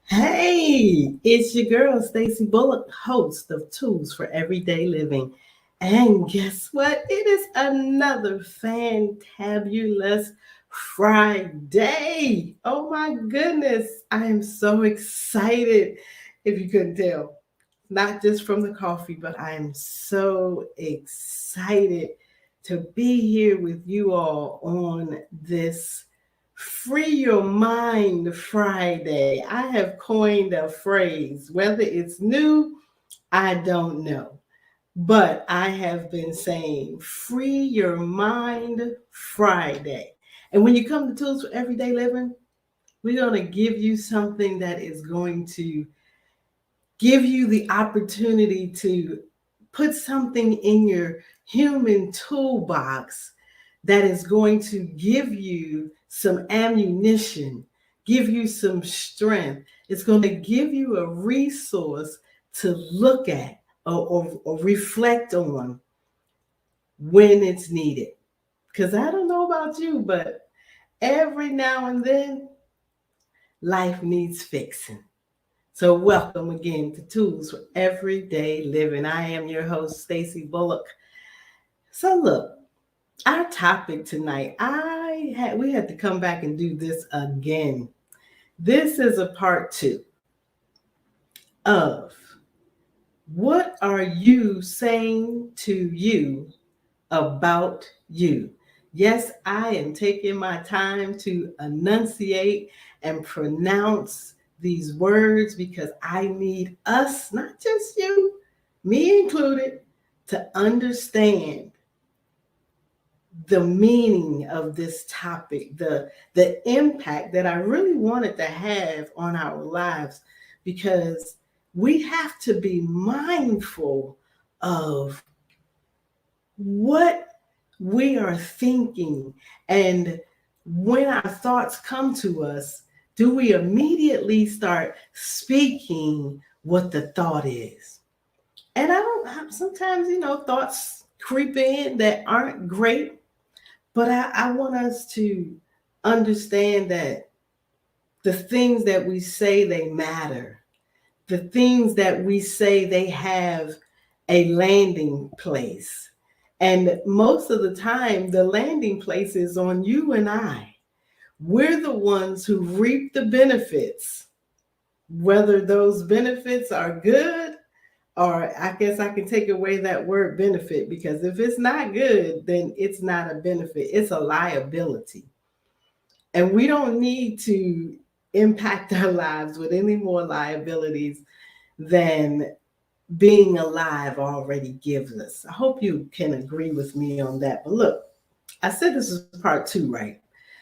Hey, it's your girl, Stacy Bullock, host of Tools for Everyday Living. And guess what? It is another fantabulous Friday. Oh my goodness. I am so excited, if you couldn't tell. Not just from the coffee, but I am so excited to be here with you all on this Free Your Mind Friday. I have coined a phrase. Whether it's new, I don't know. But I have been saying Free Your Mind Friday. And when you come to Tools for Everyday Living, we're going to give you something that is going to give you the opportunity to put something in your human toolbox that is going to give you some ammunition, give you some strength. It's going to give you a resource to look at or reflect on when it's needed. Because I don't know about you, but every now and then, life needs fixing. So welcome again to Tools for Everyday Living. I am your host, Stacy Bullock. So look, our topic tonight, we had to come back and do this again. This is a part two of what are you saying to you about you? Yes, I am taking my time to enunciate and pronounce these words because I need us, not just you, me included, to understand the meaning of this topic, the impact that I really wanted to have on our lives, because we have to be mindful of what we are thinking. And when our thoughts come to us, do we immediately start speaking what the thought is? And sometimes, thoughts creep in that aren't great, but I want us to understand that the things that we say, they matter. The things that we say, they have a landing place. And most of the time, the landing place is on you and I. We're the ones who reap the benefits, whether those benefits are good, or I guess I can take away that word benefit, because if it's not good, then it's not a benefit, it's a liability. And we don't need to impact our lives with any more liabilities than being alive already gives us. I hope you can agree with me on that. But look, I said this is part two, right?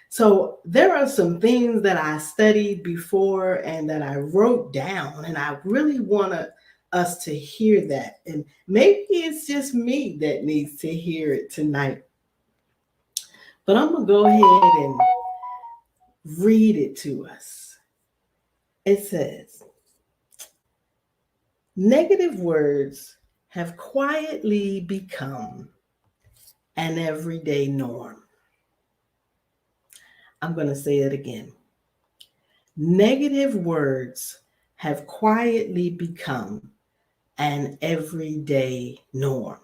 So there are some things that I studied before and that I wrote down, and I really want us to hear that. And maybe it's just me that needs to hear it tonight. But I'm going to go ahead and read it to us. It says, negative words have quietly become an everyday norm. I'm going to say it again. Negative words have quietly become an everyday norm.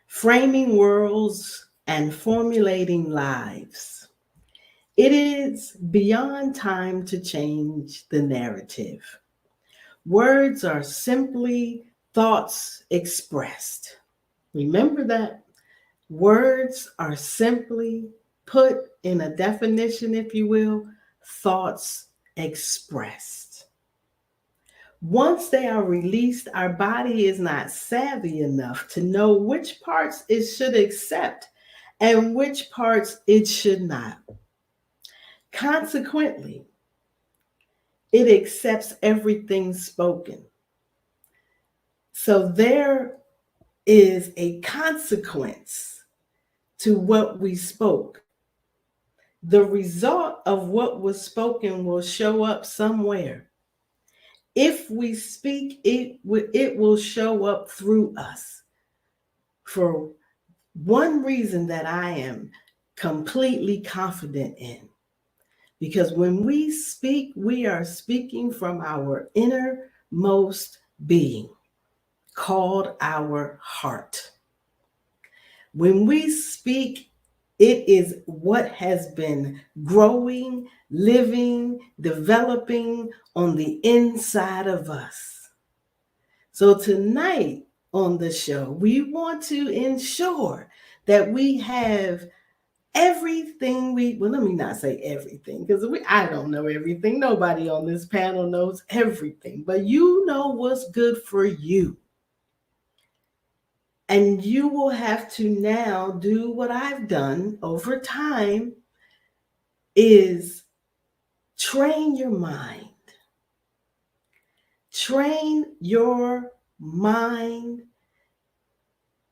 Framing worlds and formulating lives. It is beyond time to change the narrative. Words are simply thoughts expressed. Remember that. Words are simply, put in a definition, if you will, thoughts expressed. Once they are released, our body is not savvy enough to know which parts it should accept and which parts it should not. Consequently, it accepts everything spoken. So there is a consequence to what we spoke. The result of what was spoken will show up somewhere. If we speak, it will show up through us. For one reason that I am completely confident in, Because when we speak, we are speaking from our innermost being, called our heart. When we speak, it is what has been growing, living, developing on the inside of us. So tonight on the show, we want to ensure that we have everything well, let me not say everything, because I don't know everything. Nobody on this panel knows everything, but you know what's good for you. And you will have to now do what I've done over time, is train your mind. Train your mind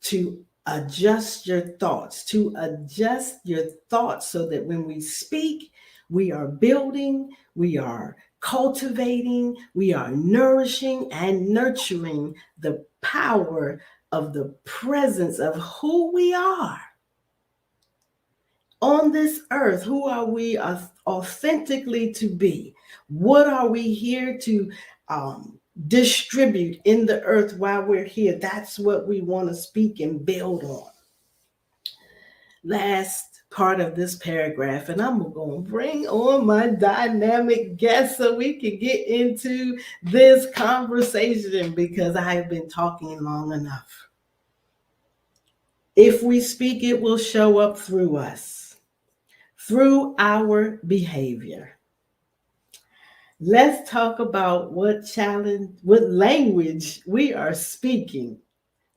to adjust your thoughts, so that when we speak, we are building, we are cultivating, we are nourishing and nurturing the power of the presence of who we are on this earth. Who are we authentically to be? What are we here to distribute in the earth while we're here? That's what we want to speak and build on. Last part of this paragraph, and I'm going to bring on my dynamic guest so we can get into this conversation, because I've been talking long enough. If we speak, it will show up through us, through our behavior. Let's talk about what language we are speaking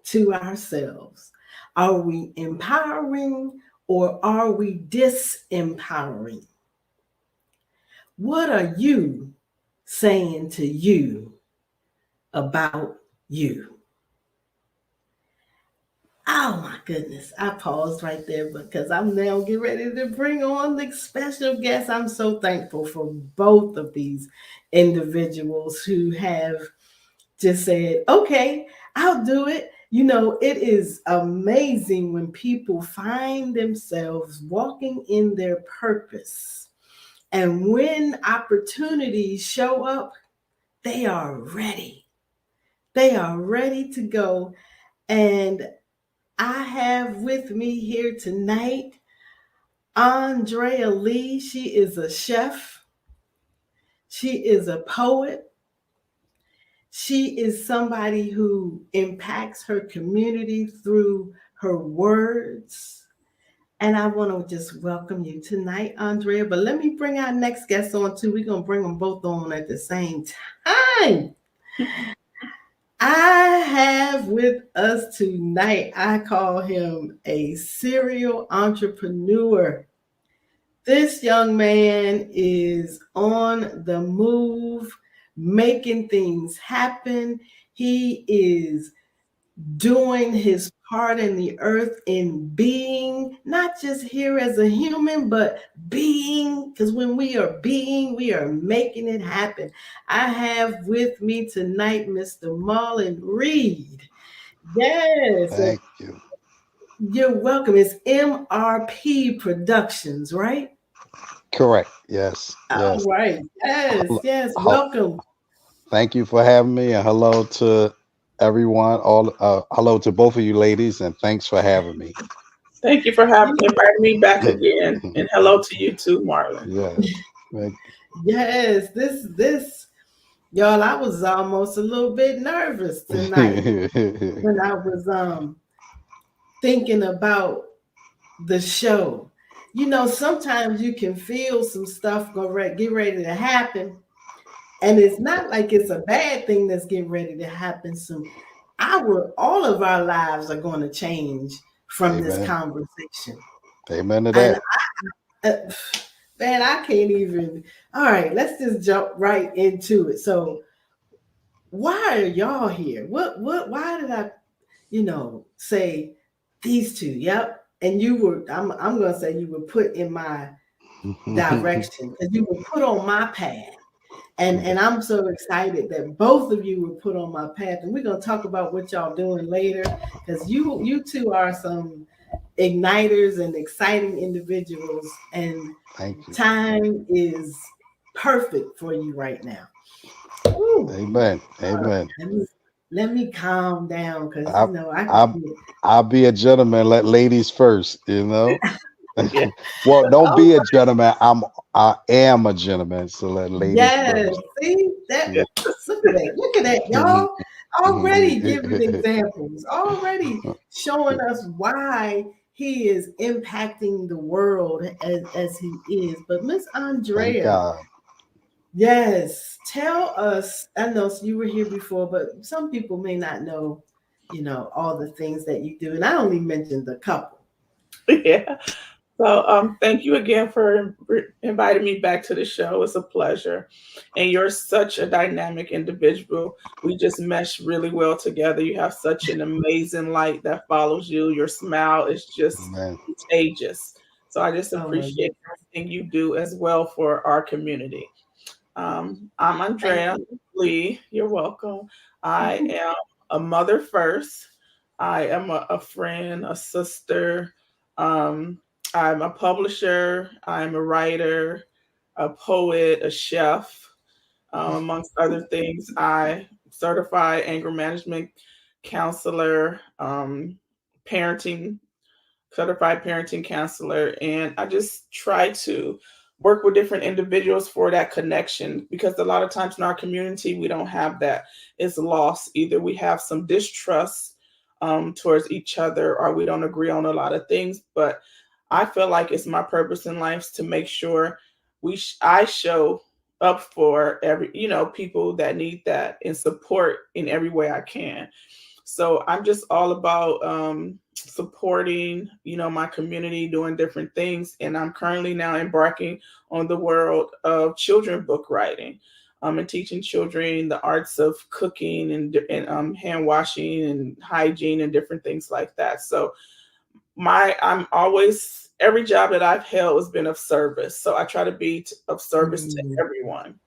to ourselves. Are we empowering or are we disempowering? What are you saying to you about you? Oh my goodness, I paused right there because I'm now getting ready to bring on the special guest. I'm so thankful for both of these individuals who have just said, okay, I'll do it. You know, it is amazing when people find themselves walking in their purpose. And when opportunities show up, they are ready. They are ready to go. And I have with me here tonight Andrea Lee. She is a chef. She is a poet. She is somebody who impacts her community through her words. And I want to just welcome you tonight, Andrea. But let me bring our next guest on too. We're going to bring them both on at the same time. I have with us tonight, I call him a serial entrepreneur. This young man is on the move, making things happen. He is doing his part in the earth in being, not just here as a human, but being, because when we are being, we are making it happen. I have with me tonight Mr. Marlin Reed. Yes. Thank you. You're welcome. It's MRP Productions, right? Correct. Yes. All Yes. right. Yes, Hello, yes. hel- Welcome. Thank you for having me, and hello to everyone. Hello to both of you ladies, and thanks for having me. Thank you for inviting me back again. And hello to you too, Marlon. Yes. Thank Yes, this, y'all, I was almost a little bit nervous tonight you. when I was thinking about the show. You know, sometimes you can feel some stuff get ready to happen, and it's not like it's a bad thing that's getting ready to happen. All of our lives are going to change from this Amen. conversation. Amen to And that. uh, man, I can't even. All right, let's just jump right into it. So, why are y'all here? Why did I, say these two? Yep. And I'm going to say you were put in my direction, because you were put on my path. And I'm so excited that both of you were put on my path. And we're going to talk about what y'all doing later, because you two are some igniters and exciting individuals, and Thank you. time is perfect for you right now. Ooh, Amen. Amen. let me let me calm down because I, you know I I, can get I'll be a gentleman. Let ladies first. You know. Yeah. Well, don't oh be a gentleman. I am a gentleman. So let ladies yes, first. see that. Yeah. Look at that, y'all. Already giving examples, already showing us why he is impacting the world as he is. But Miss Thank Andrea, God. yes, tell us. I know you were here before, but some people may not know, all the things that you do. And I only mentioned a couple. Yeah. So, thank you again for inviting me back to the show. It's a pleasure. And you're such a dynamic individual. We just mesh really well together. You have such an amazing light that follows you. Your smile is just Amen. contagious. So, I just Oh my appreciate goodness. everything you do as well for our community. I'm Thank Andrea you. Lee. You're welcome. I am a mother first. I am a friend, a sister. Um, I'm a publisher. I'm a writer, a poet, a chef, amongst other things. I certified anger management counselor, parenting certified parenting counselor, and I just try to work with different individuals for that connection because a lot of times in our community we don't have that. It's lost. Either we have some distrust towards each other, or we don't agree on a lot of things. But I feel like it's my purpose in life to make sure I show up for every people that need that and support in every way I can. So I'm just all about supporting, my community, doing different things. And I'm currently now embarking on the world of children book writing, and teaching children the arts of cooking and hand washing and hygiene and different things like that. So I'm always every job that I've held has been of service. So I try to be of service to Mm-hmm. everyone,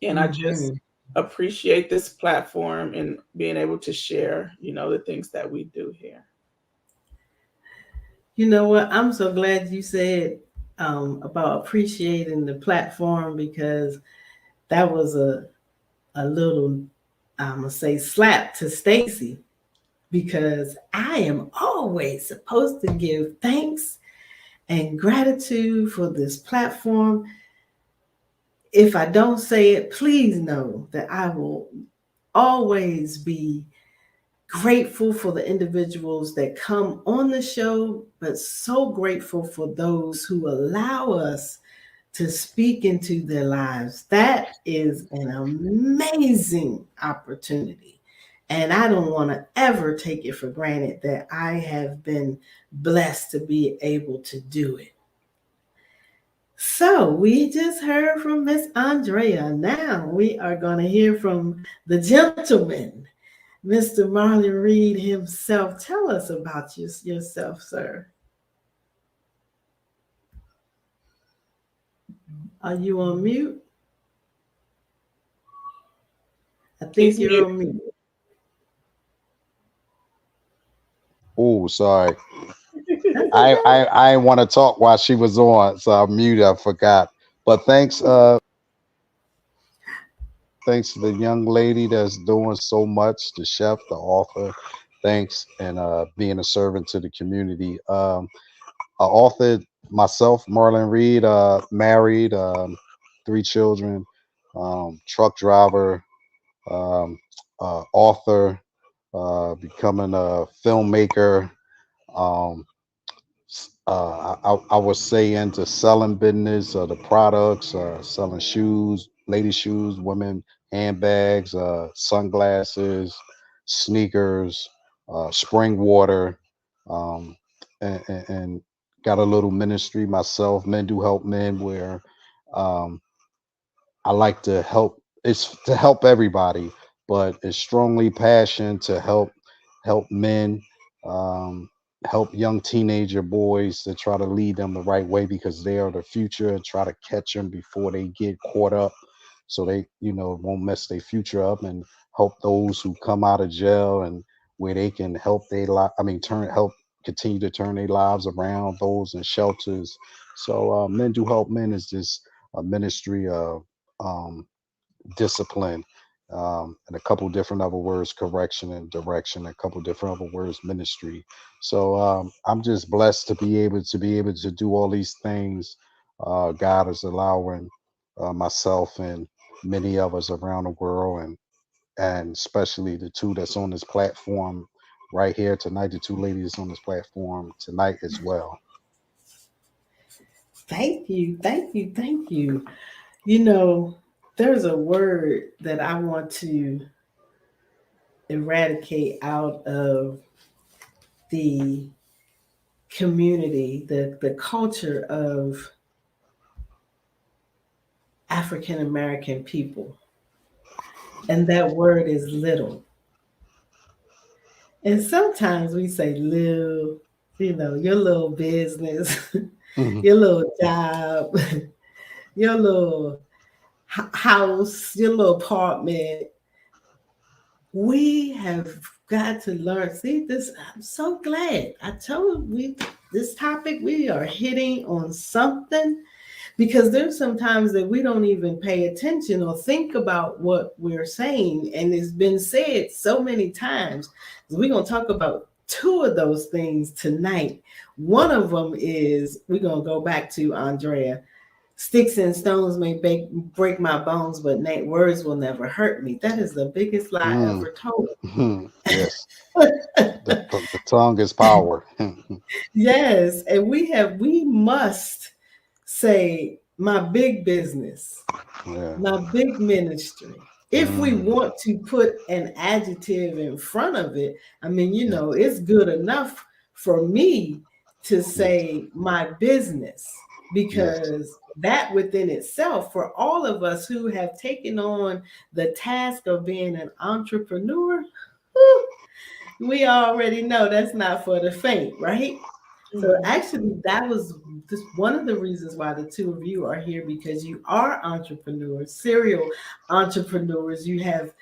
and I just Mm-hmm. appreciate this platform and being able to share, the things that we do here. You know what? I'm so glad you said about appreciating the platform because that was a little, I'm gonna say, slap to Stacy because I am always supposed to give thanks and gratitude for this platform. If I don't say it, please know that I will always be grateful for the individuals that come on the show, but so grateful for those who allow us to speak into their lives. That is an amazing opportunity. And I don't want to ever take it for granted that I have been blessed to be able to do it. So we just heard from Miss Andrea. Now we are going to hear from the gentleman, Mr. Marlin Reed himself. Tell us about yourself, sir. Are you on mute? I He's think you're mute. on mute. Oh, sorry. That's I okay. I I want to talk while she was on, so I muted. I forgot. But thanks to the young lady that's doing so much, the chef, the author. Thanks, and being a servant to the community. I authored myself, Marlin Reed, married, 3 children, truck driver, um, author, becoming a filmmaker. Um, I would say into selling business, the products, selling shoes, lady shoes, women handbags, sunglasses, sneakers, spring water, um, and got a little ministry myself. Men do help men, where um, I like to help. It's to help everybody, but it's strongly passion to help men, um, help young teenager boys to try to lead them the right way because they are the future, and try to catch them before they get caught up, so they won't mess their future up, and help those who come out of jail and where they can help they life. I mean, turn help. continue to turn their lives around, those in shelters. So Men Do Help Men is just a ministry of um, discipline, and a couple different other words, correction and direction, a couple different other words, ministry. So I'm just blessed to be able to do all these things. God is allowing myself and many of us around the world, and especially the two that's on this platform right here tonight, the two ladies on this platform tonight as well. Thank you, thank you, thank you. You know, there's a word that I want to eradicate out of the community, the culture of African American people. And that word is little. And sometimes we say little, your little business, Mhm. your little job, your little house, your little apartment. We have got to learn. See, this, I'm so glad. I told we this topic, we are hitting on something, because there's some times that we don't even pay attention or think about what we're saying. And it's been said so many times. We're going to talk about two of those things tonight. One of them is, we're going to go back to Andrea. Sticks and stones may break my bones, but words will never hurt me. That is the biggest lie Mm. ever told. Yes, the tongue is power. Yes, and we must say my big business, Yeah. my big ministry. If we Mm. want to put an adjective in front of it, I mean, Yes. it's good enough for me to Yes. say my business, Yes. because that within itself, for all of us who have taken on the task of being an entrepreneur, whew, we already know that's not for the faint, right? So Mhm. actually, that was just one of the reasons why the two of you are here, because you are entrepreneurs, serial entrepreneurs. You have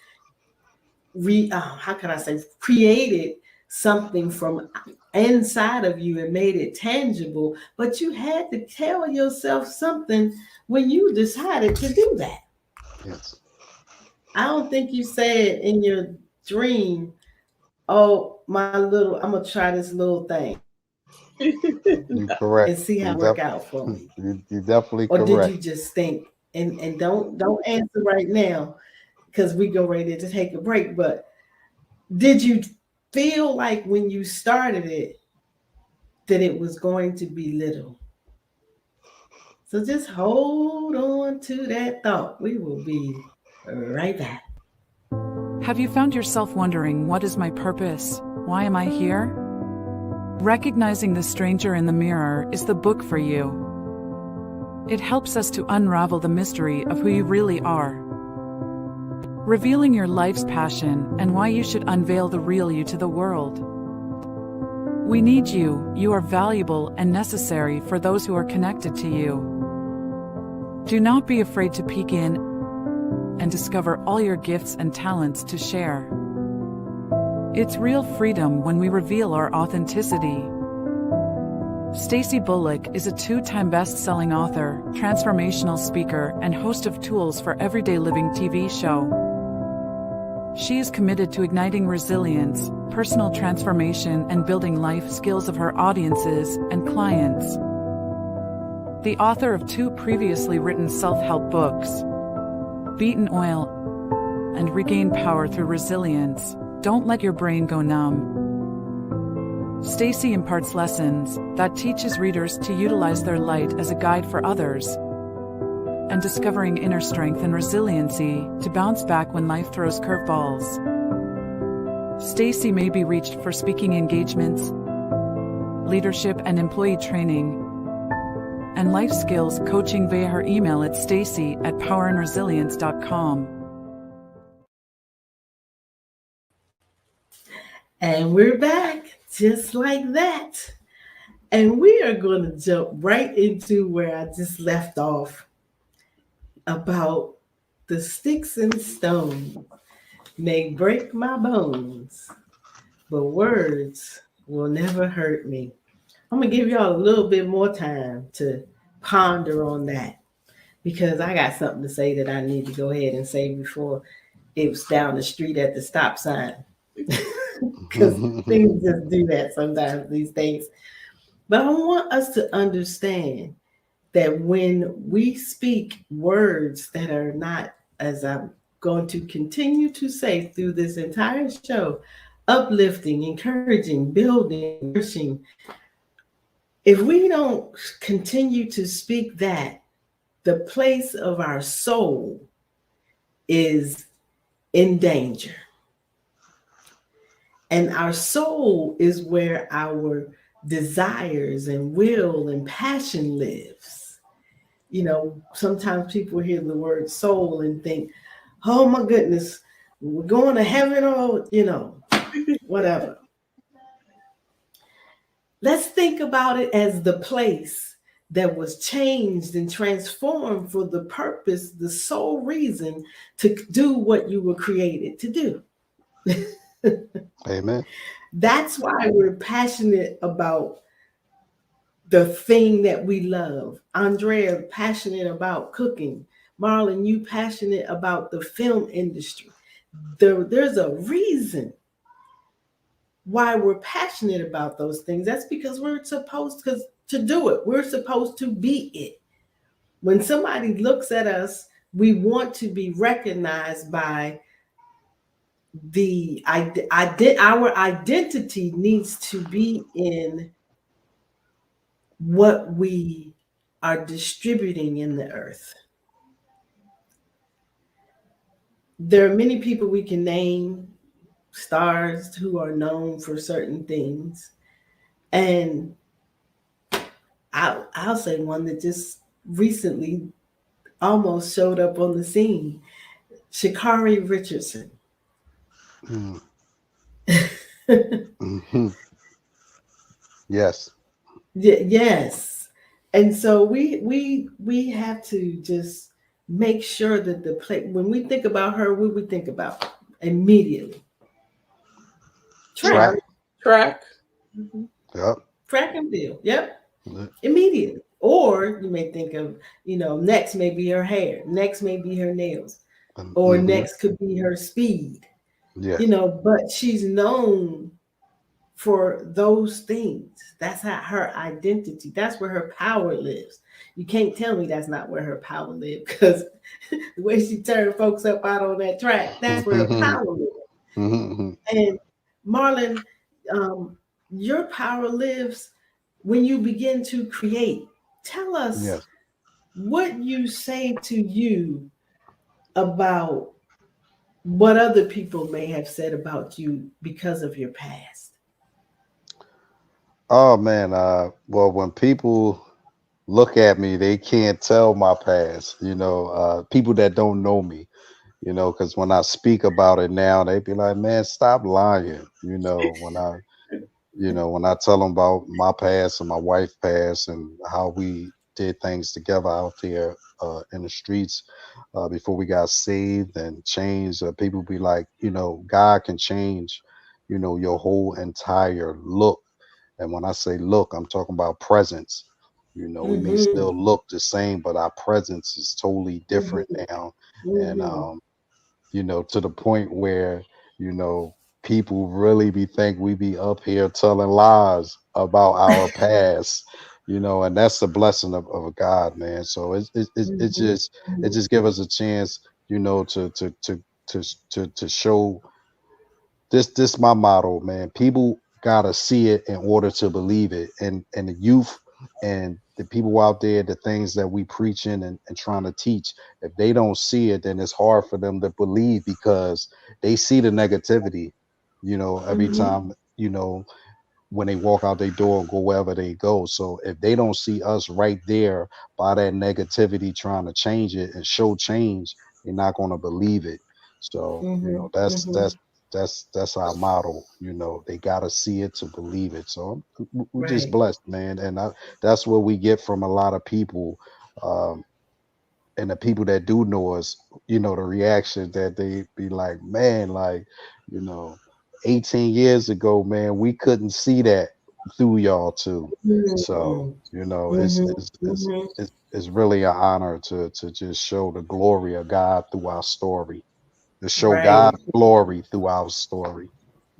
how can I say, created something from inside of you and made it tangible. But you had to tell yourself something when you decided to do that. Yes. I don't think you said in your dream, "Oh, my little, I'm gonna try this little thing You and see correct. how it work out for me." You definitely Or did you correct. just think, and don't answer right now, because we go ready to take a break, but did you feel like when you started it that it was going to be little? So just hold on to that thought. We will be right back. Have you found yourself wondering, what is my purpose? Why am I here? Recognizing the stranger in the mirror is the book for you. It helps us to unravel the mystery of who you really are, revealing your life's passion and why you should unveil the real you to the world. We need you. You are valuable and necessary for those who are connected to you. Do not be afraid to peek in and discover all your gifts and talents to share. It's real freedom when we reveal our authenticity. Stacy Bullock is a two-time best-selling author, transformational speaker, and host of Tools for Everyday Living TV show. She is committed to igniting resilience, personal transformation, and building life skills of her audiences and clients. The author of two previously written self-help books, Beaten Oil and Regain Power Through Resilience, Don't Let Your Brain Go Numb. Stacy imparts lessons that teaches readers to utilize their light as a guide for others, and discovering inner strength and resiliency to bounce back when life throws curveballs. Stacy may be reached for speaking engagements, leadership and employee training, and life skills coaching via her email at stacy@powerandresilience.com. And we're back just like that. And we are going to jump right into where I just left off about the sticks and stones may break my bones, but words will never hurt me. I'm gonna give y'all a little bit more time to ponder on that because I got something to say that I need to go ahead and say before it was down the street at the stop sign. Because things just do that sometimes these days. But I want us to understand that when we speak words that are not, as I'm going to continue to say through this entire show, uplifting, encouraging, building, nourishing, if we don't continue to speak that, the place of our soul is in danger. And our soul is where our desires and will and passion lives. You know, sometimes people hear the word soul and think, oh my goodness, we're going to heaven or, whatever. Let's think about it as the place that was changed and transformed for the purpose, the sole reason to do what you were created to do. Amen. That's why we're passionate about the thing that we love. Andrea, passionate about cooking. Marlon, you passionate about the film industry. There's a reason why we're passionate about those things. That's because we're supposed to do it. We're supposed to be it. When somebody looks at us, we want to be recognized by our identity needs to be in what we are distributing in the earth. There are many people we can name, stars who are known for certain things. And I'll say one that just recently almost showed up on the scene, Shakari Richardson. Mm. Mhm. Yes. Yes. And so we have to just make sure that the play when we think about her, what we think about immediately. Track. Track. Right. Track. Mhm. Yep. Track and field. Yep. Mm, Immediately. Or you may think of, next may be her hair, next may be her nails, or mm-hmm. next could be her speed, Yeah. but she's known for those things. That's how her identity, that's where her power lives. You can't tell me that's not where her power lives because the way she turned folks up out on that track, that's where her power lives. Mm-hmm. And Marlon, um, your power lives when you begin to create. Tell us Yes. what you say to you about what other people may have said about you because of your past. Oh man. Well, when people look at me, they can't tell my past. People that don't know me. Because when I speak about it now, they be like, "Man, stop lying." When I tell them about my past and my wife's past and how we did things together out there in the streets before we got saved and changed, people be like, God can change, your whole entire look. And when I say look, I'm talking about presence. We may Mm-hmm. still look the same, but our presence is totally different Mm-hmm. now. And Mm-hmm. to the point where, you know, people really be think we be up here telling lies about our past, and that's the blessing of a God, man. So Mm-hmm. it just give us a chance, to show this my motto, man. People gotta see it in order to believe it. And the youth and the people out there, the things that we preaching and trying to teach, if they don't see it, then it's hard for them to believe because they see the negativity, every Mm-hmm. time, when they walk out their door and go wherever they go. So if they don't see us right there by that negativity trying to change it and show change, they're not going to believe it. So, Mm-hmm. Mm-hmm. that's our motto. They got to see it to believe it. So we're just Right. blessed, man. And that's what we get from a lot of people. Um, and the people that do know us, the reaction that they be like, man, like, you know, 18 years ago, man, we couldn't see that through y'all too. So, Mm. you know, Mhm. Mhm. it's really an honor to just show the glory of God through our story, to show Right. God's glory through our story.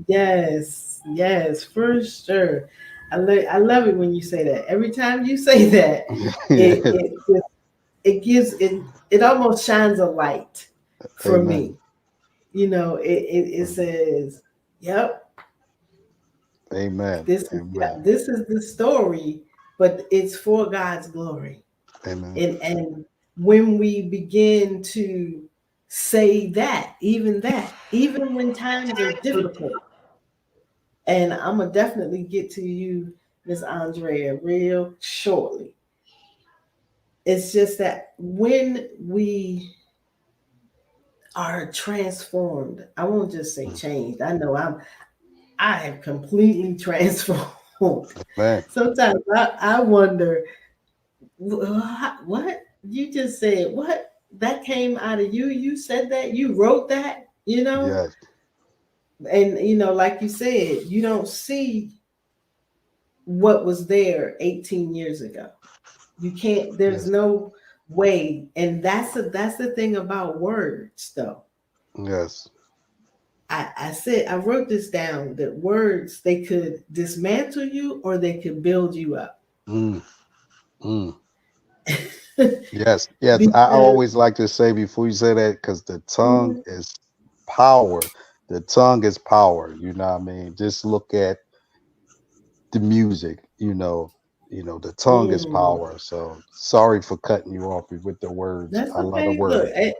Yes. Yes, for sure. I love it when you say that. Every time you say that, it Yeah. it just, it gives it almost shines a light for Amen. me. It says, "Yep, Amen. Amen. this is the story, but it's for God's glory." Amen. And when we begin to say that, even when times are difficult, and I'm gonna definitely get to you, Miss Andrea, real shortly. It's just that when we are transformed, I won't just say Mm. changed. I have completely transformed. Amen. Sometimes I wonder, what you just said, what that came out of you? You said that? You wrote that? Yes. And like you said, you don't see what was there 18 years ago. You can't, there's Yes. no way. And that's the thing about words though. Yes. I said, I wrote this down, that words, they could dismantle you or they could build you up. Mm. Mm. Yes. Yes. I Because always like to say before you say that, because the tongue Mhm. is power. The tongue is power. You know what I mean? Just look at the music, the tongue is Mm. power. So sorry for cutting you off with the words. That's I love the okay. Look, word.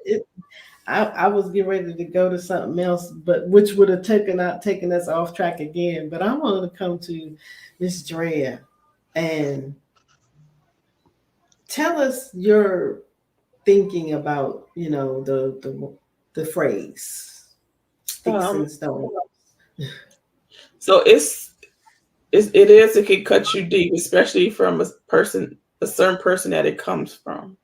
I was getting ready to go to something else, but which would have taken us off track again. But I wanted to come to Miss Drea and tell us your thinking about the phrase "sticks Um, and stones." so it can cut you deep, especially from a certain person that it comes from,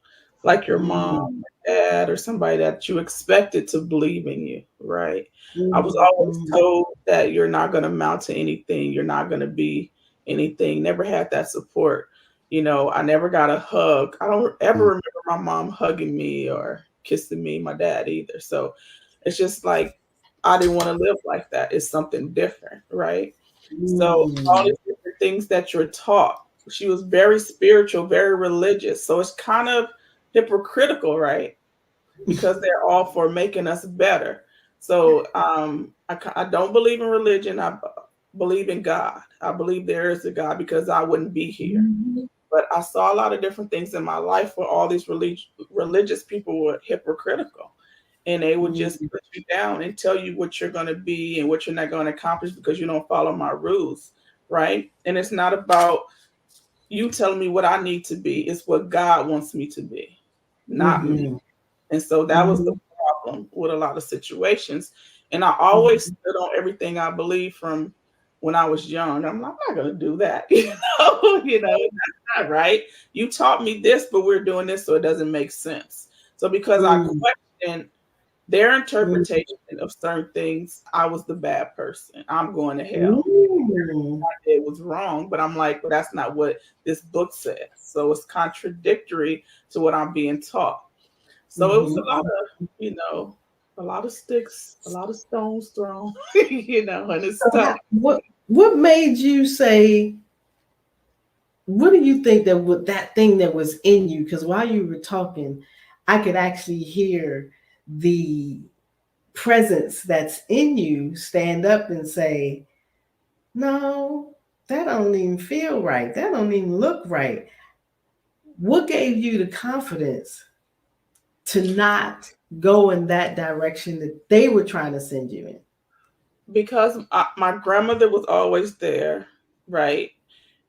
like your Mm, mom, or dad, or somebody that you expected to believe in you, right? I was mm, always mm, told that you're not going to amount to anything, you're not going to be anything. Never had that support. I never got a hug. I don't ever Mm, remember my mom hugging me or kissing me, my dad either. So it's just like I didn't want to live like that. It's something different, right? So all mm, these different things that you're taught. She was very spiritual, very religious. So it's kind of hypocritical, right? Because they're all for making us better. So I don't believe in religion. I believe in God. I believe there is a God because I wouldn't be here. mhm, But I saw a lot of different things in my life where all these religious people were hypocritical, and they would just mm, put you down and tell you what you're going to be and what you're not going to accomplish because you don't follow my rules, right? And it's not about you telling me what I need to be, it's what God wants me to be, not me. mhm, And so that was the mhm, problem with a lot of situations. And I always mhm, stood on everything I believed from when I was young. I'm not going to do that. That's not right. You taught me this, but we're doing this, so it doesn't make sense. So because I mm, questioned their mm, interpretation of certain things, I was the bad person. I'm going to hell. mm, It was wrong, but I'm like, well, that's not what this book says. So it's contradictory to what I'm being taught. So it was a lot mhm. of, a lot of sticks, a lot of stones thrown, and it's So tough. what made you say? What do you think that thing that was in you? Because while you were talking, I could actually hear the presence that's in you stand up and say, "No, that don't even feel right. That don't even look right." What gave you the confidence to not go in that direction that they were trying to send you in? Because my grandmother was always there, right?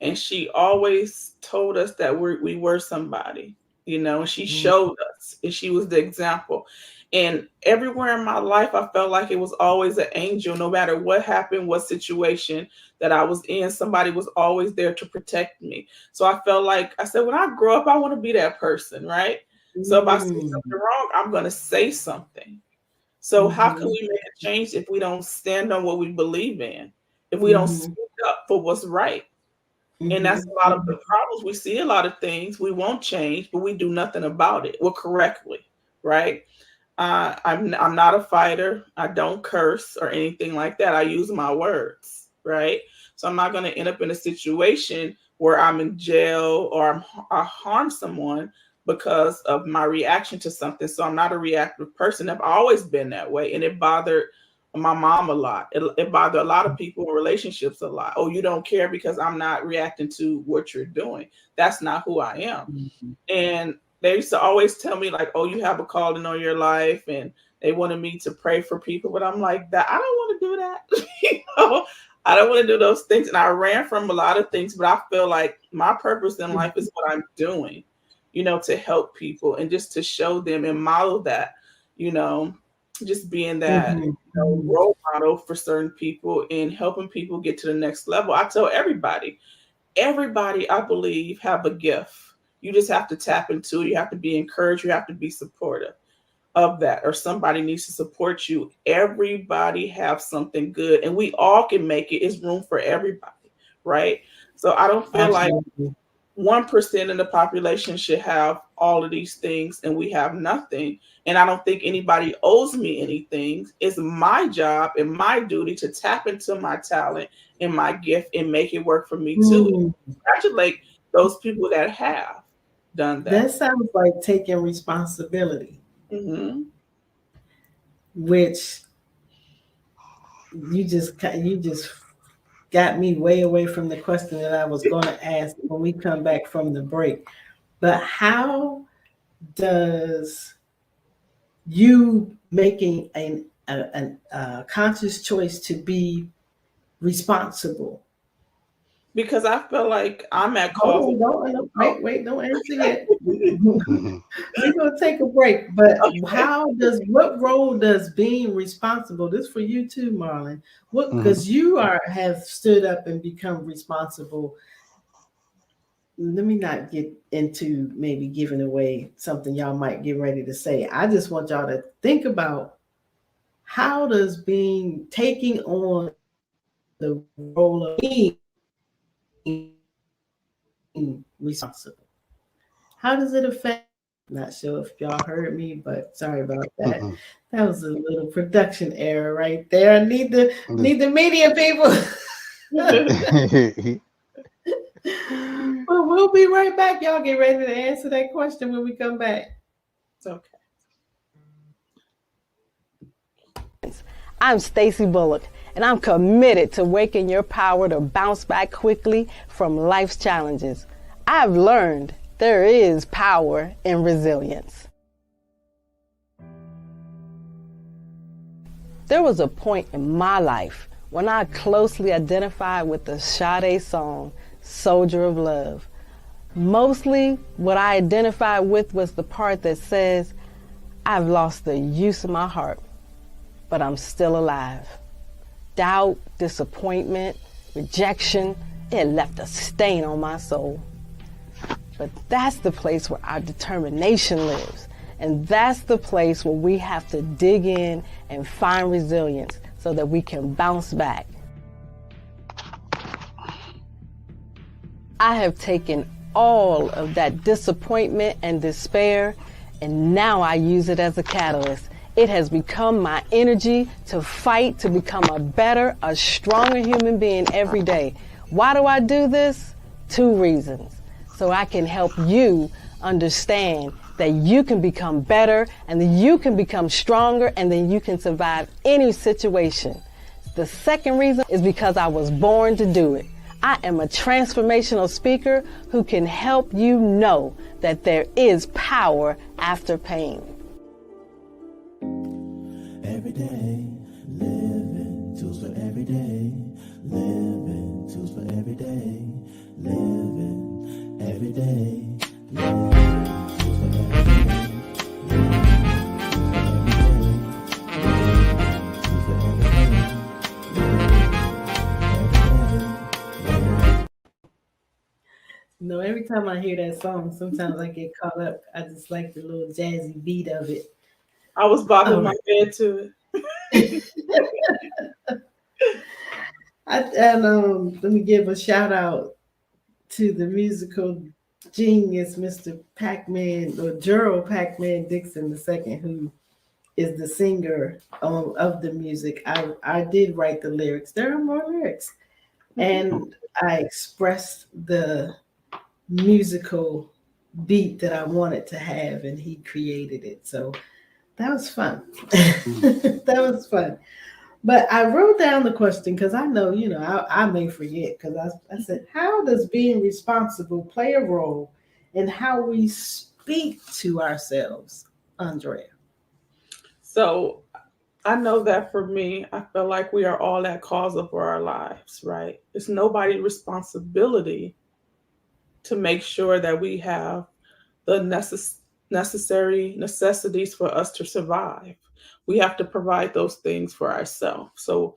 And she always told us that we were somebody, and she Mm, showed us, and she was the example. And everywhere in my life, I felt like it was always an angel, no matter what happened, what situation that I was in, somebody was always there to protect me. So I felt like I said, when I grow up, I want to be that person, right? So if I see mm, something wrong, I'm going to say something. So how can Mhm. we make a change if we don't stand on what we believe in? If we don't Mhm. speak up for what's right? And that's Mhm. a lot of the Mhm. problems. We see a lot of things we won't change, but we do nothing about it. Well, correctly, right? I'm not a fighter. I don't curse or anything like that. I use my words, right? So I'm not going to end up in a situation where I'm in jail or I harm someone because of my reaction to something. So I'm not a reactive person. I've always been that way, and it bothered my mom a lot. It bothered a lot of people in relationships a lot. Oh, you don't care because I'm not reacting to what you're doing. That's not who I am. Mhm. And they used to always tell me like, "Oh, you have a calling on your life," and they wanted me to pray for people. But I'm like, that I don't want to do that. I don't want to do those things. And I ran from a lot of things, but I feel like my purpose in life is what I'm doing, to help people and just to show them and model that, you know, just being that Mhm. Mhm. role model for certain people and helping people get to the next level. I tell everybody, I believe, have a gift. You just have to tap into it. You have to be encouraged. You have to be supportive of that, or somebody needs to support you. Everybody have something good, and we all can make it. It's room for everybody, right? So I don't feel like Absolutely. 1% of the population should have all of these things and we have nothing. And I don't think anybody owes me anything. It's my job and my duty to tap into my talent and my gift and make it work for me too. Mm. Congratulate those people that have done that. That sounds like taking responsibility, Hmm. which you just got me way away from the question that I was going to ask when we come back from the break. But how does you making a conscious choice to be responsible? Because I feel like I'm at Hold cause. on, don't Oh. wait, don't answer yet. Mhm. We're gonna take a break, but what role does being responsible? This for you too, Marlon. What Mhm. because you have stood up and become responsible. Let me not get into maybe giving away something y'all might get ready to say. I just want y'all to think about how does being taking on the role of being responsible, how does it affect? Not sure if y'all heard me, but sorry about that. Mhm. That was a little production error right there. I need the media people. Well, we'll be right back. Y'all get ready to answer that question when we come back. Okay. I'm Stacy Bullock, and I'm committed to waking your power to bounce back quickly from life's challenges. I've learned there is power in resilience. There was a point in my life when I closely identified with the Sade song, Soldier of Love. Mostly what I identified with was the part that says, I've lost the use of my heart, but I'm still alive. Doubt, disappointment, rejection, it left a stain on my soul. But that's the place where our determination lives. And that's the place where we have to dig in and find resilience so that we can bounce back. I have taken all of that disappointment and despair, and now I use it as a catalyst. It has become my energy to fight, to become a better, a stronger human being every day. Why do I do this? 2 reasons. So I can help you understand that you can become better, and that you can become stronger, and then you can survive any situation. The second reason is because I was born to do it. I am a transformational speaker who can help you know that there is power after pain. Every day, living tools for every day, living tools for every day, living every day, living tools for every day, No, every time I hear that song, sometimes I get caught up. I just like the little jazzy beat of it. I was bobbing All my right. head to it. Let me give a shout out to the musical genius, Mr. Pac-Man or Gerald Pac-Man Dixon II, who is the singer of the music. I did write the lyrics. There are more lyrics. And I expressed the musical beat that I wanted to have, and he created it. So that was fun. That was fun. But I wrote down the question because I know, I may forget because I said, how does being responsible play a role in how we speak to ourselves, Andrea? So I know that for me, I feel like we are all at cause of our lives, right? It's nobody's responsibility to make sure that we have the necessary necessities for us to survive. We have to provide those things for ourselves. So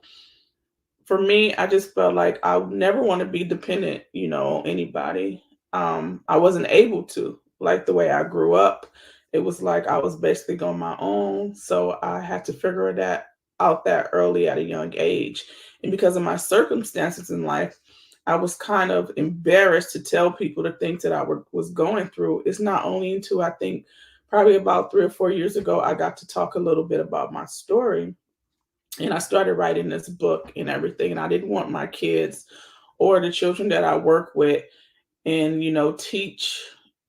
for me, I just felt like I would never want to be dependent, on anybody. I wasn't able to, like the way I grew up. It was like I was basically on my own. So I had to figure that out that early at a young age. And because of my circumstances in life, I was kind of embarrassed to tell people the things that was going through. It's not only until I think probably about 3 or 4 years ago, I got to talk a little bit about my story, and I started writing this book and everything. And I didn't want my kids or the children that I work with and teach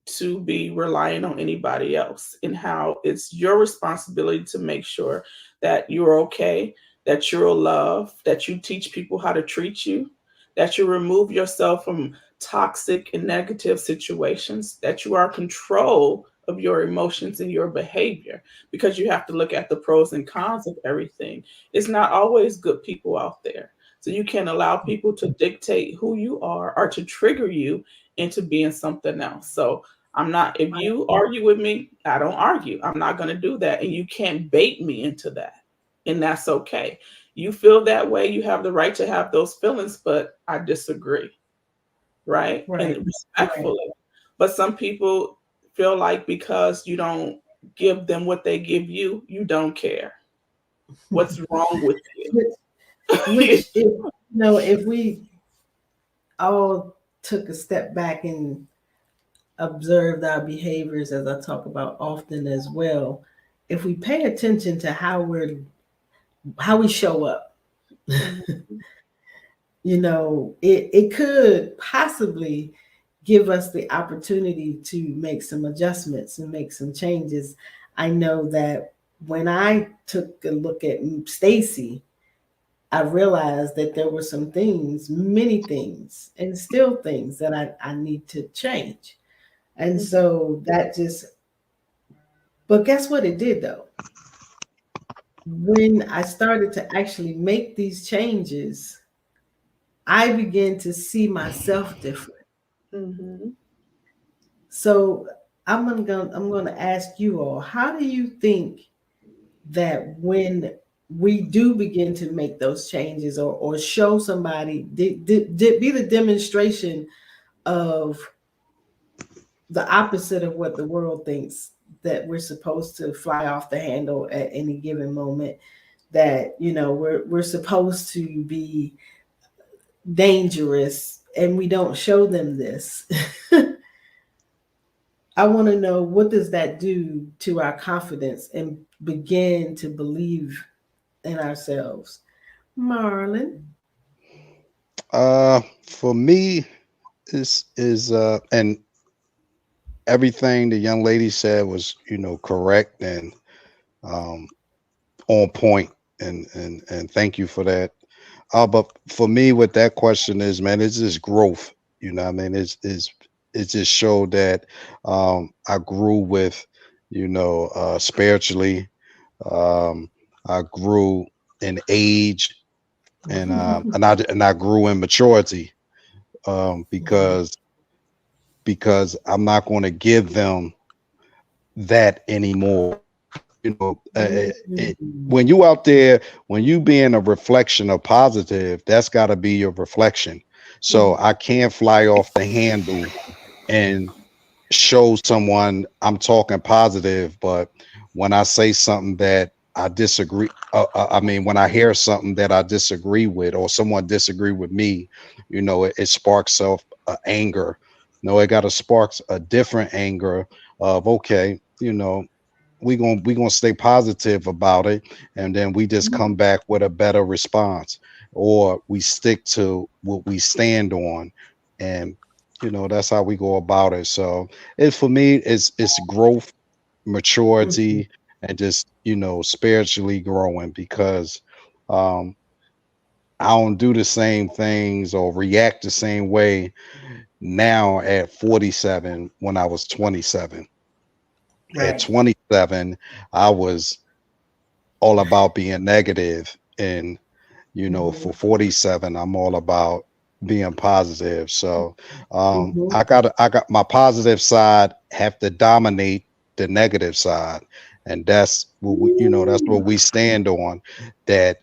to be relying on anybody else, and how it's your responsibility to make sure that you're okay, that you're loved, that you teach people how to treat you, that you remove yourself from toxic and negative situations, that you are in control of your emotions and your behavior, because you have to look at the pros and cons of everything. It's not always good people out there. So you can't allow people to dictate who you are or to trigger you into being something else. So I'm not, if you argue with me, I don't argue. I'm not going to do that. And you can't bait me into that. And that's okay. You feel that way. You have the right to have those feelings, but I disagree. Right. Right. And Right. respectfully. But some people feel like because you don't give them what they give you, you don't care. What's wrong with Which, you? if we all took a step back and observed our behaviors, as I talk about often as well, if we pay attention to how we show up, it could possibly give us the opportunity to make some adjustments and make some changes. I know that when I took a look at Stacy, I realized that there were some things, many things, and still things that I need to change. And so but guess what it did though? When I started to actually make these changes, I began to see myself different. Mhm. So I'm gonna ask you all, how do you think that when we do begin to make those changes, or show somebody, be the demonstration of the opposite of what the world thinks, that we're supposed to fly off the handle at any given moment, that we're supposed to be dangerous, and we don't show them this. I want to know, what does that do to our confidence and begin to believe in ourselves? Marlon. For me, is and everything the young lady said was, correct and um on point, and thank you for that. But for me, what that question is, man, it's just growth. What I mean, it just showed that I grew with, spiritually. Um, I grew in age, and I grew in maturity, because I'm not going to give them that anymore. When you out there, when you being a reflection of positive, that's got to be your reflection. So I can't fly off the handle and show someone I'm talking positive, but when I say something that I disagree, I mean, when I hear something that I disagree with, or someone disagree with me, it sparks self anger. No, it got to sparks a different anger of, okay, we gonna stay positive about it, and then we just come back with a better response, or we stick to what we stand on, and that's how we go about it. So it for me, it's growth, Mhm. maturity, and just spiritually growing, because um I don't do the same things or react the same way now at 47 when I was 27. At Right. 27, I was all about being negative, and for Mhm. 47, I'm all about being positive. So Mhm. I got my positive side have to dominate the negative side, and that's what that's what we stand on. That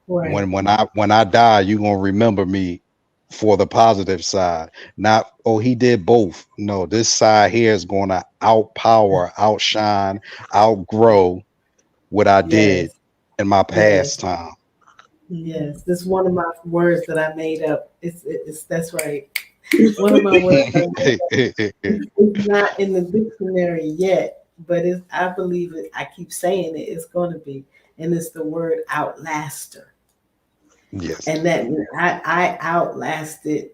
Right. when I die, you're gonna remember me for the positive side, not, oh, he did both. No, this side here is gonna outpower, outshine, outgrow what I did Yes. in my Yes. past time. Yes. This is one of my words that I made up. It's that's right. One of my words I made up. It's not in the dictionary yet, but I believe it. I keep saying it. It's going to be, and it's the word outlaster. Yes. And that I outlasted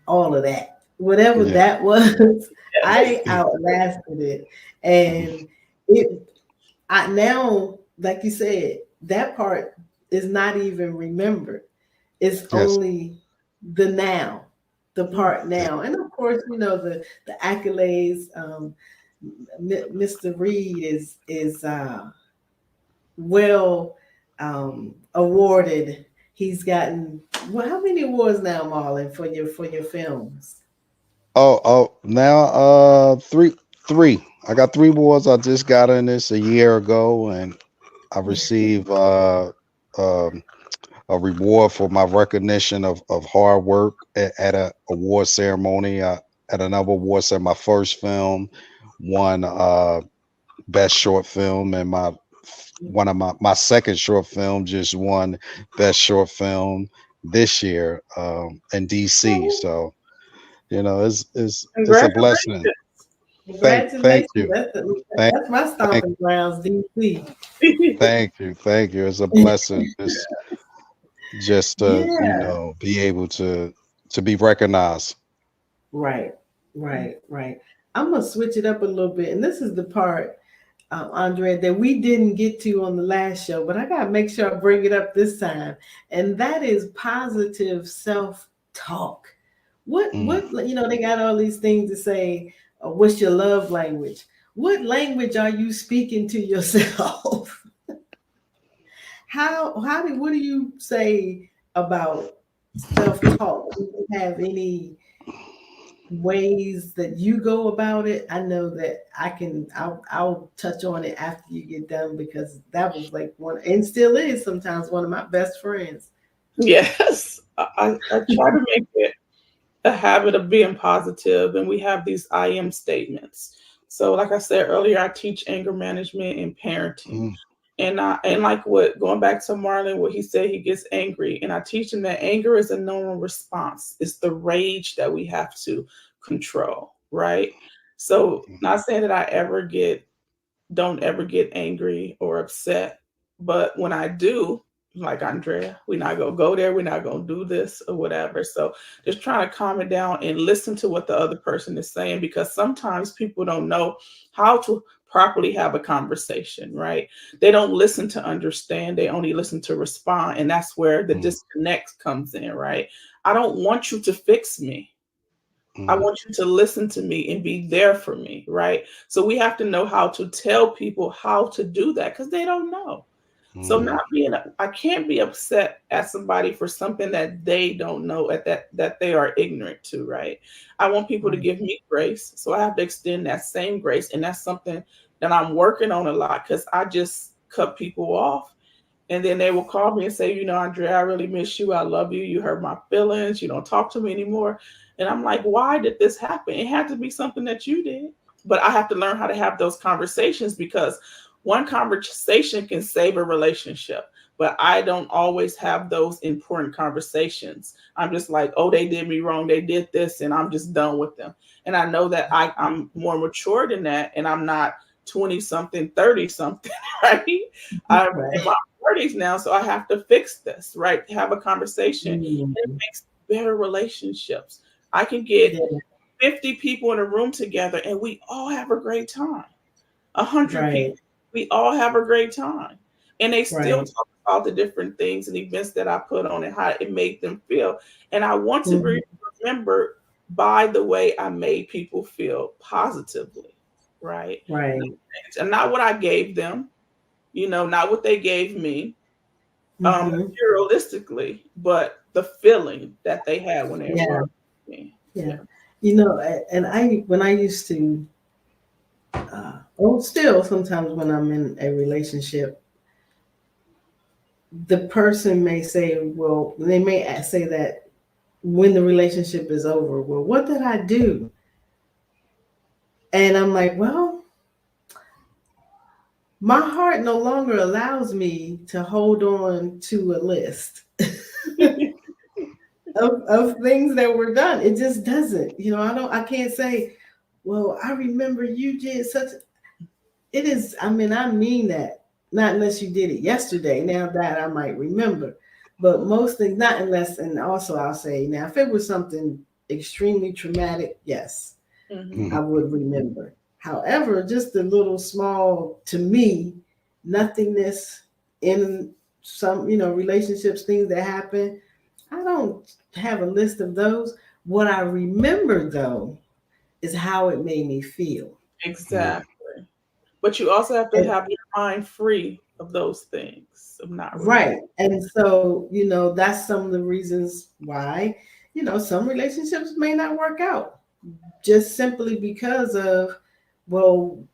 all of that. Whatever Yeah. that was, I outlasted it. And it I now, like you said, that part is not even remembered. It's Yes. only the now, the part Yeah. now. And of course, the accolades. Mr. Reed is well awarded. He's gotten, well, how many awards now, Marlon, for your films? Now three. I got three awards. I just got in this a year ago, and I received um a reward for my recognition of hard work at a award ceremony. At another award ceremony, my first film won best short film, and one of my second short film just won best short film this year in DC. So it's a blessing. Congratulations. Thank Congratulations. you. Thank That's my thank stomping grounds, DC. thank you. It's a blessing. Just to Yeah. be able to be recognized. Right, right. I'm gonna switch it up a little bit, and this is the part, Andrea, that we didn't get to on the last show, but I gotta make sure I bring it up this time, and that is positive self-talk. Mm, They got all these things to say. What's your love language? What language are you speaking to yourself? What do you say about self-talk? Do you have any ways that you go about it? I know that I'll touch on it after you get done, because that was like one, and still is sometimes, one of my best friends. Yes, I try to make it a habit of being positive, and we have these I am statements. So, like I said earlier, I teach anger management and parenting. mm, And like what going back to Marlon, what he said, he gets angry, and I teach him that anger is a normal response. It's the rage that we have to control, right? So, mm, not saying that I ever get don't ever get angry or upset. But when I do, like Andrea, we're not gonna go there, we're not gonna do this or whatever. So just trying to calm it down and listen to what the other person is saying, because sometimes people don't know how to properly have a conversation, right? They don't listen to understand, they only listen to respond. And that's where the mm, disconnect comes in, right? I don't want you to fix me. I mm, want you to listen to me and be there for me, right? So we have to know how to tell people how to do that, because they don't know. So mm, not being, I can't be upset at somebody for something that they don't know at that they are ignorant to, right? I want people to Right. give me grace, so I have to extend that same grace, and that's something that I'm working on a lot, because I just cut people off, and then they will call me and say, Andrea, I really miss you. I love you. You hurt my feelings. You don't talk to me anymore. And I'm like, why did this happen? It had to be something that you did. But I have to learn how to have those conversations, because one conversation can save a relationship, but I don't always have those important conversations. I'm just like, oh, they did me wrong. They did this, and I'm just done with them. And I know that I'm more mature than that, and I'm not 20 something, 30 something, right? I'm in my 40s now, so I have to fix this, right? Have a conversation. And it makes better relationships. I can get 50 people in a room together and we all have a great time. 100 people, we all have a great time. And they still talk about the different things and events that I put on and how it made them feel. And I want to be remembered by the way I made people feel positively, right? And not what I gave them, not what they gave me, materialistically, but the feeling that they had when they were with me. And when I used to, still sometimes when I'm in a relationship, the person may say, well, they may say that when the relationship is over, well, what did I do? And I'm like, well, my heart no longer allows me to hold on to a list of things that were done. It just doesn't. I can't say, well, I remember you did such. It is, I mean that. Not unless you did it yesterday. Now that I might remember. But most things, not unless, and also I'll say, now, if it was something extremely traumatic, yes, I would remember. However, just a little small, to me, nothingness in some, relationships, things that happen, I don't have a list of those. What I remember, though, is how it made me feel. Exactly. But you also have to have your mind free of those things. Of not right. And so, that's some of the reasons why, some relationships may not work out. Just simply because of, well,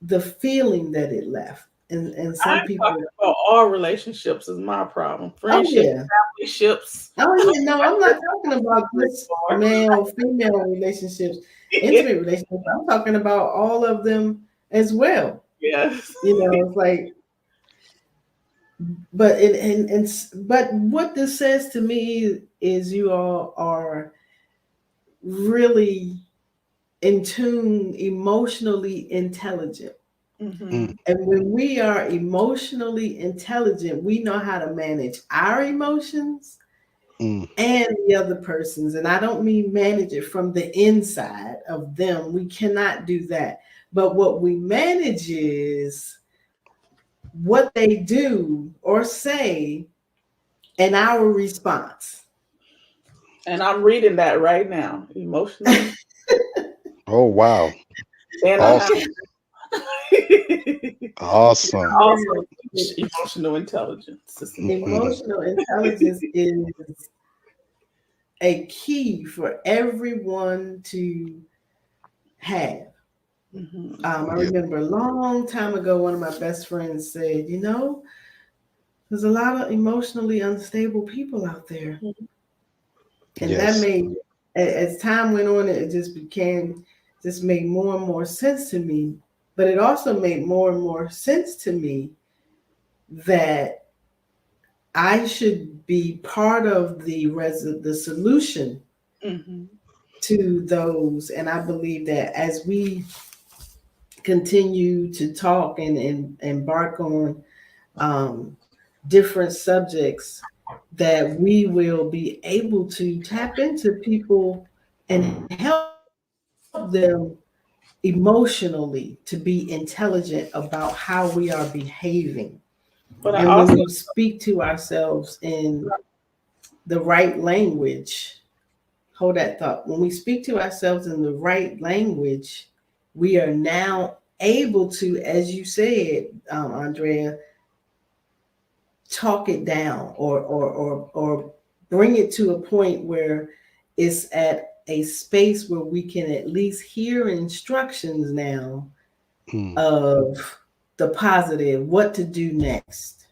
the feeling that it left. And some people talking about all relationships is my problem. Friendships, family ships. Oh yeah, no, I'm not talking about just male, female relationships, intimate relationships. I'm talking about all of them as well. Yes. It's like, but but what this says to me is you all are really in tune, emotionally intelligent. And when we are emotionally intelligent, we know how to manage our emotions and the other person's. And I don't mean manage it from the inside of them. We cannot do that. But what we manage is what they do or say and our response. And I'm reading that right now. Emotionally. Oh, wow. And awesome. Awesome. Also emotional intelligence. Emotional intelligence is a key for everyone to have. I remember a long time ago, one of my best friends said, there's a lot of emotionally unstable people out there. And that made, as time went on, it just made more and more sense to me. But it also made more and more sense to me that I should be part of the solution to those. And I believe that as we continue to talk and embark on different subjects, that we will be able to tap into people and help them emotionally to be intelligent about how we are behaving. But and when we speak to ourselves in the right language, hold that thought. When we speak to ourselves in the right language, we are now able to, as you said, Andrea, talk it down or bring it to a point where it's at a space where we can at least hear instructions now of the positive, what to do next.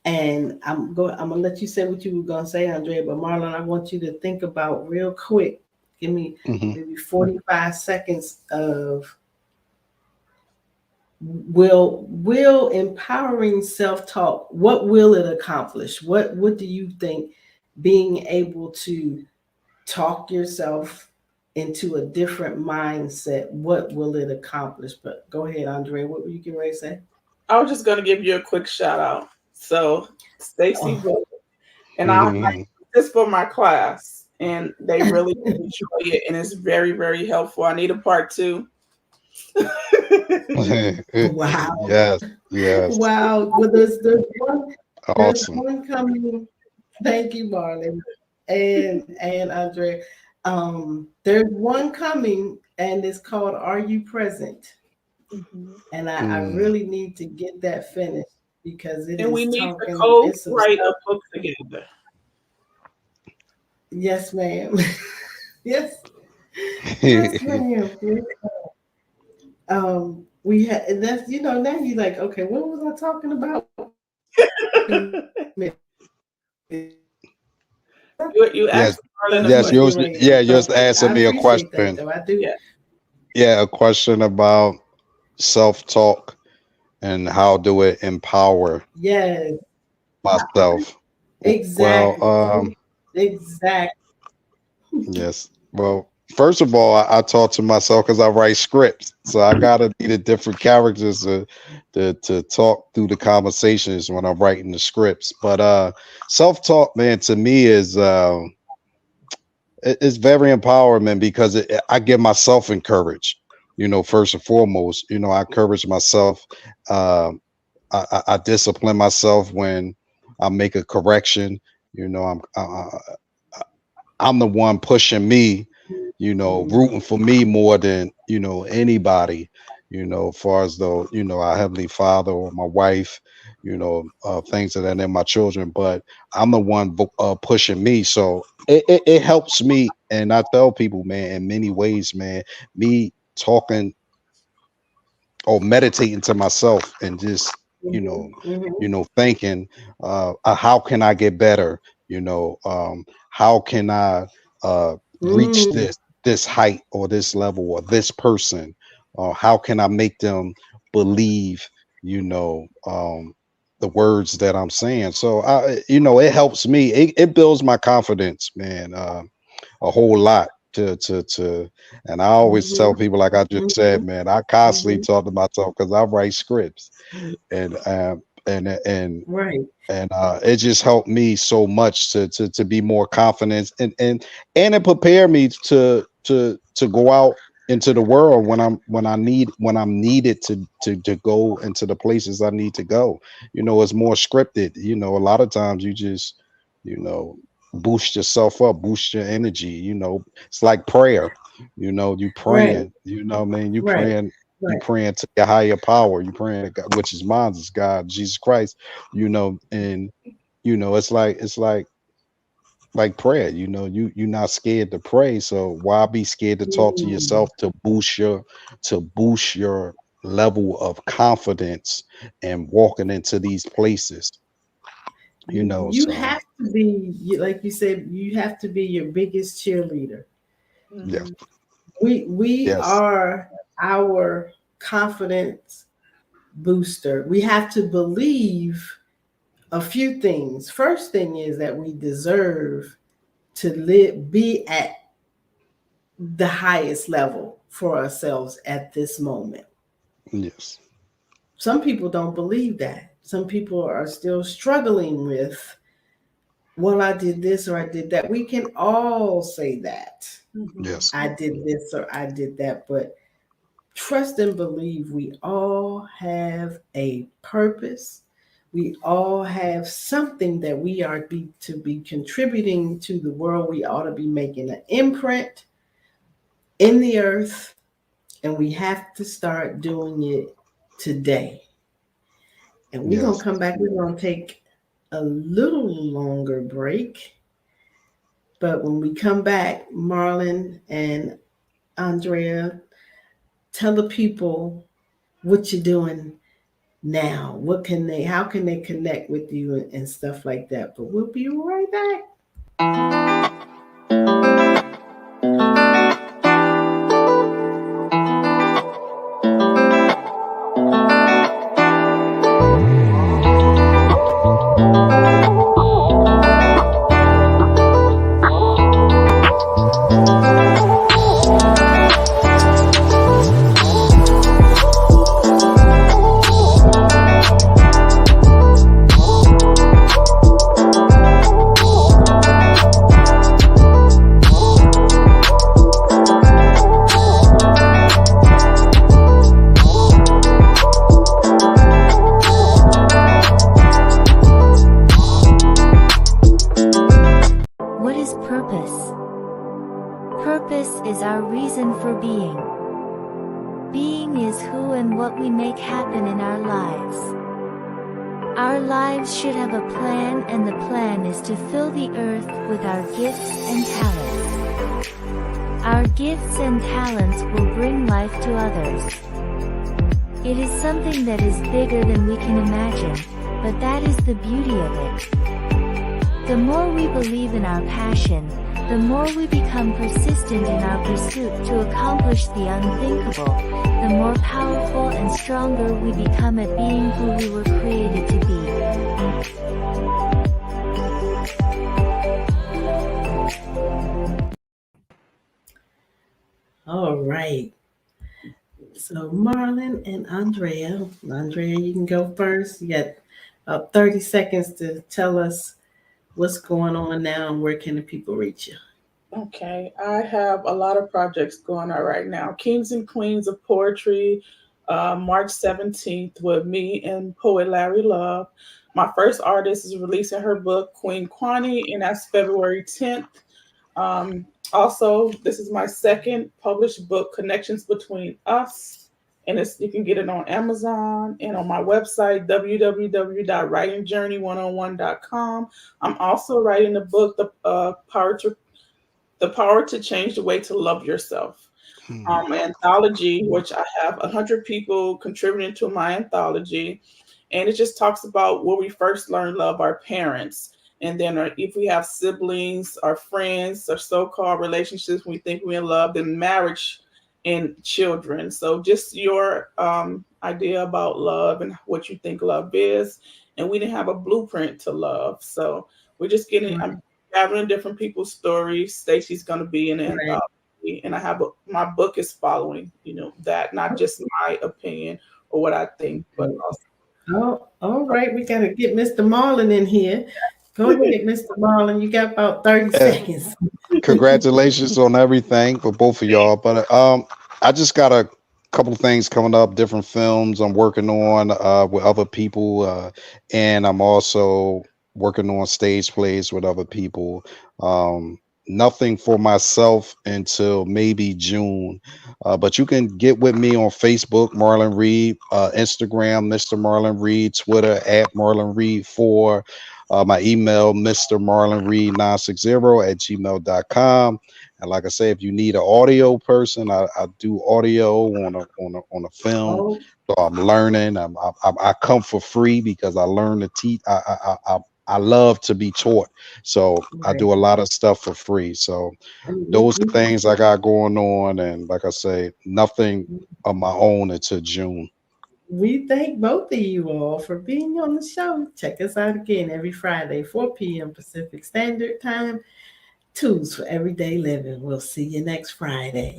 And I'm gonna let you say what you were gonna say, Andrea, but Marlon, I want you to think about real quick. Give me maybe 45 seconds of will empowering self-talk, what will it accomplish? What do you think being able to talk yourself into a different mindset, what will it accomplish? But go ahead, Andrea, what were you getting ready to say? I was just going to give you a quick shout out. So, Stacy Oh, Bullock, and I Mhm. this for my class, and they really enjoy it, and it's very, very helpful. I need a part two. wow. Yes, yes, Wow. Well, there's awesome. one coming. Thank you, Marlon and Andrea. There's one coming, and it's called "Are You Present?" Mhm. And I Mm. really need to get that finished because it And we is need to talking. It's some co-write a stuff. book together. Yes, ma'am. Yes, yes, ma'am. Yes. We had, and that's now you're like, okay, what was I talking about? You Yes, asked Marlon a Stuff you yes. was question. You getting was, ready to yeah, you was talk. I asking me a appreciate that question. though. I do. Yeah. Yeah, a question about self-talk and how do it empower Yes, myself. Well, exactly. Exactly. yes. Well, first of all, I talk to myself because I write scripts, so I gotta be the different characters to talk through the conversations when I'm writing the scripts. But self-talk, man, to me is it's very empowerment because I give myself encourage. First and foremost, I encourage myself. Um, I discipline myself when I make a correction. I'm the one pushing me, rooting for me more than, anybody, as far as though, our Heavenly Father or my wife, things of that and my children, but I'm the one pushing me. So it helps me. And I tell people, man, in many ways, man, me talking or meditating to myself and just thinking how can I get better, how can I reach Mm, this height or this level or this person, or how can I make them believe, the words that I'm saying. So it helps me, it builds my confidence, man, a whole lot to and I always tell mhm, people, like I just said, mhm, man, I constantly mhm. talk to myself because I write scripts, and Right. it just helped me so much to be more confident, and it prepared me to go out into the world when I'm needed to go into the places I need to go. It's more scripted. A lot of times you just, you know boost yourself up, boost your energy. It's like prayer. You Right. praying, what I mean, Right. you Right. praying to your higher power, you praying to God, which is mine, is God, Jesus Christ. And it's like prayer. You're not scared to pray, so why be scared to talk to Mm. yourself, to boost your level of confidence and walking into these places. You So have to be, like you said, you have to be your biggest cheerleader. yeah, Mhm. We yes, are our confidence booster. We have to believe a few things. First thing is that we deserve to be at the highest level for ourselves at this moment. yes, Some people don't believe that. Some people are still struggling with, well, I did this or I did that. We can all say that. Mhm. yes, I did this or I did that. But trust and believe we all have a purpose. We all have something that we are to be contributing to the world. We ought to be making an imprint in the earth, and we have to start doing it today. And we're going yes. to come back. We're going to take a little longer break. But when we come back, Marlon and Andrea, tell the people what you're doing now. How can they connect with you and stuff like that. But we'll be right back. happen in our lives. Our lives should have a plan, and the plan is to fill the earth with our gifts and talents. Our gifts and talents will bring life to others. It is something that is bigger than we can imagine, but that is the beauty of it. The more we believe in our passion, the more we become persistent in our pursuit to accomplish the unthinkable, the more powerful and stronger we become at being who we were created to be. All right. So Marlin and Andrea. Andrea, you can go first. You got about 30 seconds to tell us what's going on now and where can the people reach you. Okay, I have a lot of projects going on right now. Kings and Queens of Poetry, March 17th with me and poet Larry Love. My first artist is releasing her book, Queen Kwani, and that's February 10th. Also, this is my second published book, Connections Between Us, and you can get it on Amazon and on my website, www.writingjourney101.com. I'm also writing a book, The Power to Change the Way to Love Yourself. Anthology, which I have 100 people contributing to my anthology. And it just talks about where we first learn love, our parents. And then if we have siblings, our friends, or so-called relationships, we think we're in love, then marriage and children. So just your idea about love and what you think love is. And we didn't have a blueprint to love. So we're just I'm gathering different people's stories. Stacy's going to be in the anthology. And I have my book is following, that, not just my opinion or what I think, but also. Oh, all right. We got to get Mr. Marlin in here. Go ahead, Mr. Marlin. You got about 30 seconds. Congratulations on everything for both of y'all. But I just got a couple things coming up, different films I'm working on with other people, and I'm also working on stage plays with other people. Nothing for myself until maybe June. But you can get with me on Facebook, Marlin Reed, Instagram, Mr. Marlin Reed, Twitter at Marlin Reed 4. My email, Mr. Marlin Reed 960@gmail.com. And like I say, if you need an audio person, I do audio on a film. Oh, So I'm learning. I come for free because I learn to teach. I love to be taught. So I do a lot of stuff for free. So those are things I got going on. And like I say, nothing of my own until June. we thank both of you all for being on the show. Check us out again every Friday, 4 p.m. Pacific Standard Time. Tools for Everyday Living. We'll see you next Friday.